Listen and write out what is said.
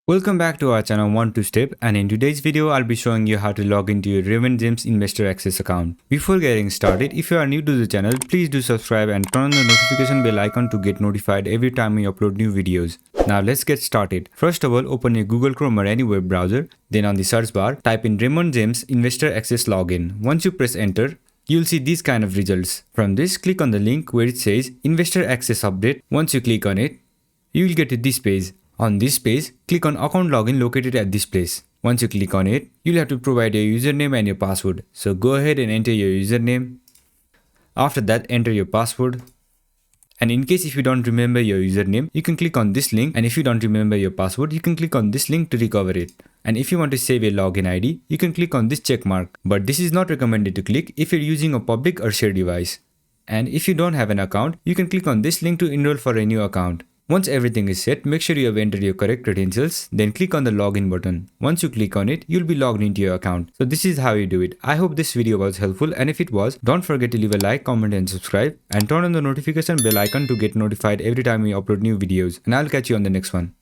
Welcome back to our channel One Two Step, and in today's video I'll be showing you how to log into your Raymond Investor Access account. Before getting started, if you are new to the channel, please do subscribe and turn on the notification bell icon to get notified every time we upload new videos. Now let's get started. First of all, open your Google Chrome or any web browser. Then on the search bar, type in Raymond Investor Access Login. Once you press enter, you'll see these kind of results. From this, click on the link where it says Investor Access Update. Once you click on it, you will get to this page. On this page, click on account login located at this place. Once you click on it, you'll have to provide your username and your password. So go ahead and enter your username. After that, enter your password. And in case if you don't remember your username, you can click on this link, and if you don't remember your password, you can click on this link to recover it. And if you want to save a login ID, you can click on this check mark. But this is not recommended to click if you're using a public or shared device. And if you don't have an account, you can click on this link to enroll for a new account. Once everything is set, make sure you have entered your correct credentials, then click on the login button. Once you click on it, you'll be logged into your account. So this is how you do it. I hope this video was helpful, and if it was, don't forget to leave a like, comment and subscribe, and turn on the notification bell icon to get notified every time we upload new videos. And I'll catch you on the next one.